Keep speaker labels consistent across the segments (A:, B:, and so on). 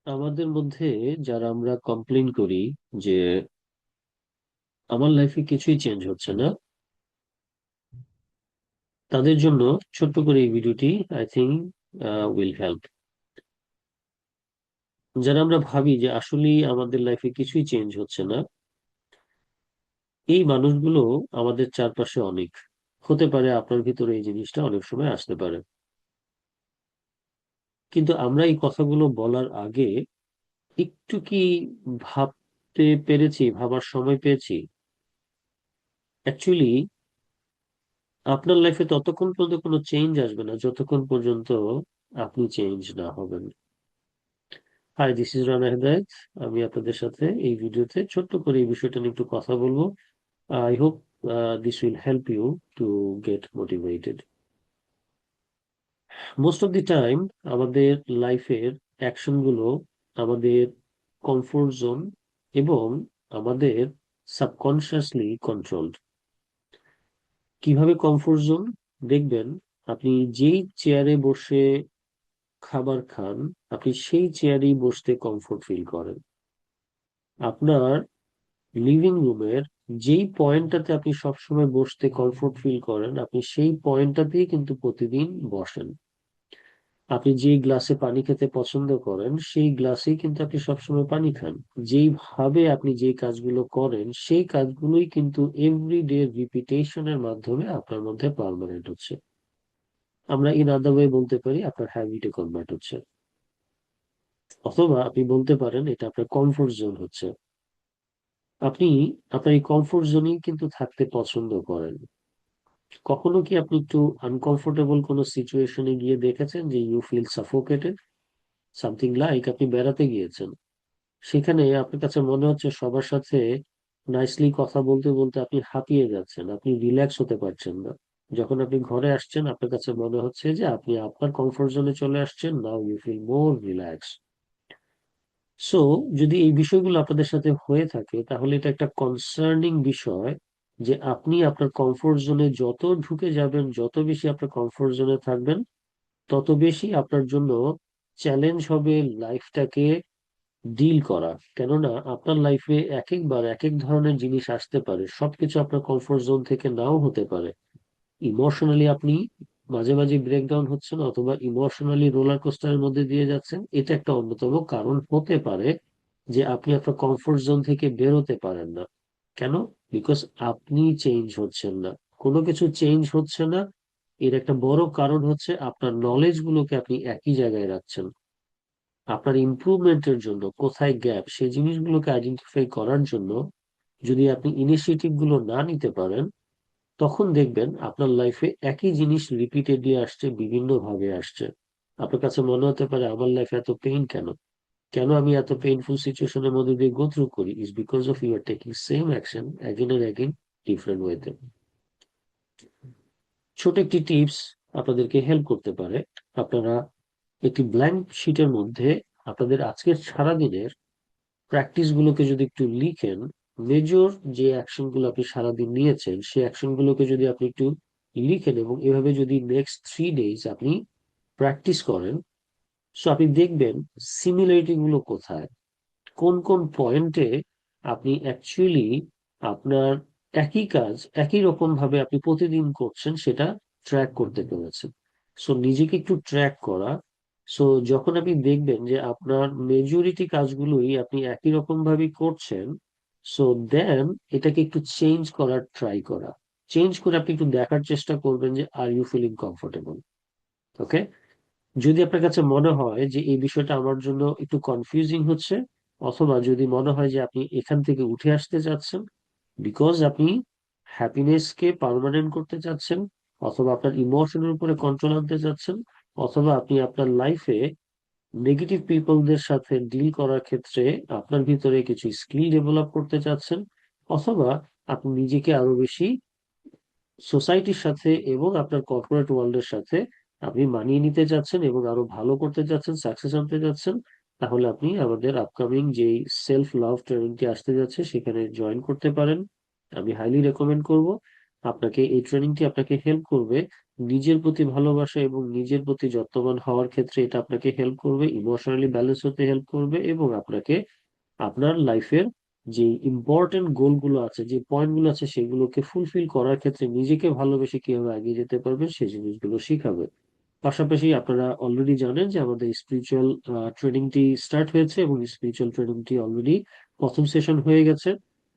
A: আমাদের মধ্যে যারা আমরা কমপ্লেন করি যে আমার লাইফে কিছুই চেঞ্জ হচ্ছে না, তাদের জন্য ছোট্ট করে এই ভিডিওটি আই থিঙ্ক উইল হেল্প। যারা আমরা ভাবি যে আসলেই আমাদের লাইফে কিছুই চেঞ্জ হচ্ছে না, এই মানুষগুলো আমাদের চারপাশে অনেক। হতে পারে আপনার ভিতরে এই জিনিসটা অনেক সময় আসতে পারে, কিন্তু আমরা এই কথাগুলো বলার আগে একটু কি ভাবতে পেরেছি, ভাবার সময় পেয়েছি অ্যাকচুয়ালি আপনার লাইফে ততক্ষণ পর্যন্ত কোনো চেঞ্জ আসবে না যতক্ষণ পর্যন্ত আপনি চেঞ্জ না হবেন। হাই, দিস ইজ রানা হেদায়েত। আমি আপনাদের সাথে এই ভিডিওতে ছোট্ট করে এই বিষয়টা নিয়ে একটু কথা বলবো। I hope this will help you to get motivated. Most of the time আমাদের লাইফের অ্যাকশন গুলো আমাদের কমফোর্ট জোন এবং আমাদের সাবকনসিয়াসলি কন্ট্রোলড। কিভাবে কমফোর্ট জোন? দেখবেন, আপনি যেই চেয়ারে বসে খাবার খান, আপনি সেই চেয়ারেই বসতে কমফোর্ট ফিল করেন। আপনার লিভিং রুমের যেই পয়েন্টটাতে আপনি সবসময় বসতে কমফোর্ট ফিল করেন, আপনি সেই পয়েন্টটাতেই কিন্তু প্রতিদিন বসেন। আপনি যেই গ্লাসে পানি খেতে পছন্দ করেন সেই গ্লাসেই কিন্তু আপনি সবসময় পানি খান। যেইভাবে আপনি যে কাজগুলো করেন সেই কাজগুলোই কিন্তু এভরিডে রিপিটেশনের মাধ্যমে আপনার মধ্যে পার্মানেন্ট হচ্ছে। আমরা ইন আদার ওয়ে বলতে পারি আপনার হ্যাবিটে কনভার্ট হচ্ছে, অথবা আপনি বলতে পারেন এটা আপনার কমফোর্ট জোন হচ্ছে। আপনি আপনার এই কমফোর্ট জোনেই কিন্তু থাকতে পছন্দ করেন। কখনো কি আপনি একটু আনকমফোর্টেবল কোনো সিচুয়েশনে গিয়ে দেখেছেন যে you feel suffocated? Something like আপনি বেড়াতে গিয়েছেন, সেখানে আপনার কাছে মনে হচ্ছে সবার সাথে নাইসলি কথা বলতে বলতে আপনি হাঁপিয়ে যাচ্ছেন, আপনি রিল্যাক্স হতে পারছেন না। যখন আপনি ঘরে আসছেন আপনার কাছে মনে হচ্ছে যে আপনি আপনার কমফোর্ট জোনে চলে আসছেন, now you feel more relax. So যদি এই বিষয়গুলো আপনাদের সাথে হয়ে থাকে তাহলে এটা একটা কনসার্নিং বিষয়, যে আপনি আপনার কমফোর্ট জোনে যত ঢুকে যাবেন, যত বেশি আপনার কমফোর্ট জোনে থাকবেন, তত বেশি আপনার জন্য চ্যালেঞ্জ হবে লাইফটাকে ডিল করা। কেননা আপনার লাইফে এক একবার এক এক ধরনের জিনিস আসতে পারে, সবকিছু আপনার কমফোর্ট জোন থেকে নাও হতে পারে। ইমোশনালি আপনি মাঝে মাঝে ব্রেকডাউন হচ্ছেন অথবা ইমোশনালি রোলার কোস্টারের মধ্যে দিয়ে যাচ্ছেন, এটা একটা অন্যতম কারণ হতে পারে যে আপনি আপনার কমফোর্ট জোন থেকে বেরোতে পারেন না। কেন? বিকজ আপনি চেঞ্জ হচ্ছেন না, কোনো কিছু চেঞ্জ হচ্ছে না। এর একটা বড় কারণ হচ্ছে আপনার নলেজ গুলোকে আপনি একই জায়গায় রাখছেন। আপনার ইমপ্রুভমেন্টের জন্য কোথায় গ্যাপ সেই জিনিসগুলোকে আইডেন্টিফাই করার জন্য যদি আপনি ইনিশিয়েটিভ গুলো না নিতে পারেন, তখন দেখবেন আপনার লাইফে একই জিনিস রিপিটেডলি আসছে, বিভিন্ন ভাবে আসছে। আপনার কাছে মনে হতে পারে আমার লাইফে এত পেইন কেন, কেন আমি এত পেইনফুল সিচুয়েশনের মধ্যে দিয়ে গো থ্রু করি? Is because of you are taking same action again and again, different ওয়েতে। ছোট একটি টিপস আপনাদেরকে হেল্প করতে পারে। আপনারা একটি ব্ল্যাঙ্ক শিটের মধ্যে আপনাদের আজকের সারাদিনের প্র্যাকটিস গুলোকে যদি একটু লিখেন, মেজর যে অ্যাকশন গুলো আপনি সারাদিন নিয়েছেন সেই অ্যাকশন গুলোকে যদি আপনি একটু লিখেন এবং এভাবে যদি নেক্সট 3 ডেজ আপনি প্র্যাকটিস করেন, সো আপনি দেখবেন সিমিলারিটি গুলো কোথায়, কোন কোন পয়েন্টে আপনি অ্যাকচুয়ালি আপনার একই কাজ একই রকম ভাবে আপনি প্রতিদিন করছেন সেটা ট্র্যাক করতে পেরেছেন। সো নিজেকে একটু ট্র্যাক করা। সো যখন আপনি দেখবেন যে আপনার মেজরিটি কাজগুলোই আপনি একই রকম ভাবে করছেন, সো দেন এটাকে একটু চেঞ্জ করার ট্রাই করা। চেঞ্জ করে আপনি একটু দেখার চেষ্টা করবেন যে আর ইউ ফিলিং কমফোর্টেবল। ওকে, যদি আপনার কাছে মনে হয় যে এই বিষয়টা আমার জন্য একটু কনফিউজিং হচ্ছে, অথবা যদি মনে হয় যে আপনি এখান থেকে উঠে আসতে চাচ্ছেন বিকজ আপনি হ্যাপিনেস কে পার্মানেন্ট করতে চাচ্ছেন, অথবা আপনার ইমোশনের উপরে কন্ট্রোল আনতে চাচ্ছেন, অথবা আপনি আপনার লাইফে নেগেটিভ পিপলদের সাথে ডিল করার ক্ষেত্রে আপনার ভিতরে কিছু স্কিল ডেভেলপ করতে চাচ্ছেন, অথবা আপনি নিজেকে আরো বেশি সোসাইটির সাথে এবং আপনার কর্পোরেট ওয়ার্ল্ডের সাথে আপনি মানিয়ে নিতে যাচ্ছেন এবং আরো ভালো করতে যাচ্ছেন, সাকসেস আনতে যাচ্ছেন, তাহলে আপনি আমাদের আপকামিং যে সেলফ লাভ ট্রেনিংটি আসতে যাচ্ছে সেখানে জয়েন করতে পারেন। আমি হাইলি রেকমেন্ড করব। এই ট্রেনিংটি আপনাকে হেল্প করবে নিজের প্রতি ভালোবাসা এবং নিজের প্রতি যত্নবান হওয়ার ক্ষেত্রে। এটা আপনাকে হেল্প করবে ইমোশনালি ব্যালেন্স হতে হেল্প করবে, এবং আপনাকে আপনার লাইফের যে ইম্পর্টেন্ট গোলগুলো আছে, যে পয়েন্টগুলো আছে, সেগুলোকে ফুলফিল করার ক্ষেত্রে নিজেকে ভালোবেসে কিভাবে এগিয়ে যেতে পারবেন সেই জিনিসগুলো শিখাবে। পাশাপাশি আপনারা অলরেডি জানেন যে আমাদের স্পিরিচুয়াল ট্রেনিংটি স্টার্ট হয়েছে, এবং স্পিরিচুয়াল ট্রেনিংটি অলরেডি প্রথম সেশন হয়ে গেছে।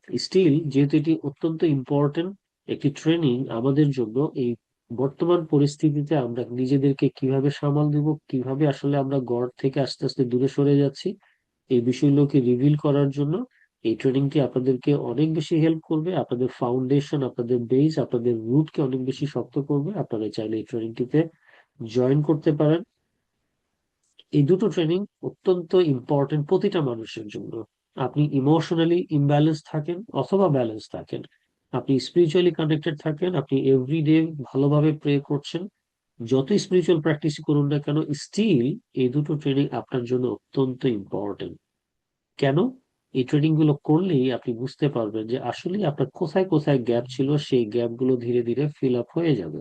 A: স্টিল যেহেতু এটি অত্যন্ত ইম্পর্টেন্ট একটি ট্রেনিং আমাদের জন্য, এই বর্তমান পরিস্থিতিতে আমরা নিজেদেরকে কিভাবে সামাল দিব, কিভাবে আসলে আমরা গড় থেকে আস্তে আস্তে দূরে সরে যাচ্ছি, এই বিষয়গুলোকে রিভিল করার জন্য এই ট্রেনিংটি আপনাদেরকে অনেক বেশি হেল্প করবে। আপনাদের ফাউন্ডেশন, আপনাদের বেস, আপনাদের রুটকে অনেক বেশি শক্ত করবে। আপনারা চাইলে এই ট্রেনিংটিতে জয়েন করতে পারেন। এই দুটো ট্রেনিং অত্যন্ত ইম্পর্টেন্ট প্রতিটা মানুষের জন্য। আপনি ইমোশনালি ইমব্যালেন্স থাকেন অথবা ব্যালেন্স থাকেন, আপনি স্পিরিচুয়ালি কানেক্টেড থাকেন, আপনি এভরিডে ভালোভাবে প্রে করছেন, যত স্পিরিচুয়াল প্র্যাকটিস করুন না কেন, স্টিল এই দুটো ট্রেনিং আপনার জন্য অত্যন্ত ইম্পর্টেন্ট। কেন? এই ট্রেনিং গুলো করলেই আপনি বুঝতে পারবেন যে আসলে আপনার কোথায় কোথায় গ্যাপ ছিল, সেই গ্যাপ গুলো ধীরে ধীরে ফিল আপ হয়ে যাবে।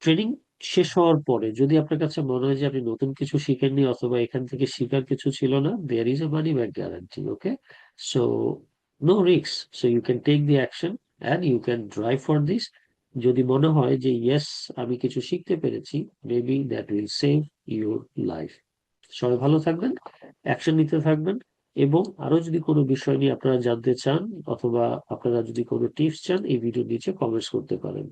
A: ট্রেনিং শেষ হওয়ার পরে যদি আপনার কাছে মনে হয় যে আপনি নতুন কিছু শিখেননি অথবা এখান থেকে শেখার কিছু ছিল না, there is a money back guarantee. Okay, so no risk, so you can take the action and you can drive for this. যদি মনে হয় যে ইয়েস, আমি কিছু শিখতে পেরেছি, maybe that will save your life. সবাই ভালো থাকবেন, অ্যাকশন নিতে থাকবেন, এবং আরো যদি কোনো বিষয় নিয়ে আপনারা জানতে চান অথবা আপনারা যদি কোনো টিপস চান, এই ভিডিও নিচে কমেন্টস করতে পারেন।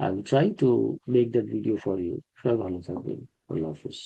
A: I will try to make that video for you. সবাই ভালো থাকবেন। আল্লাহ হাফিজ।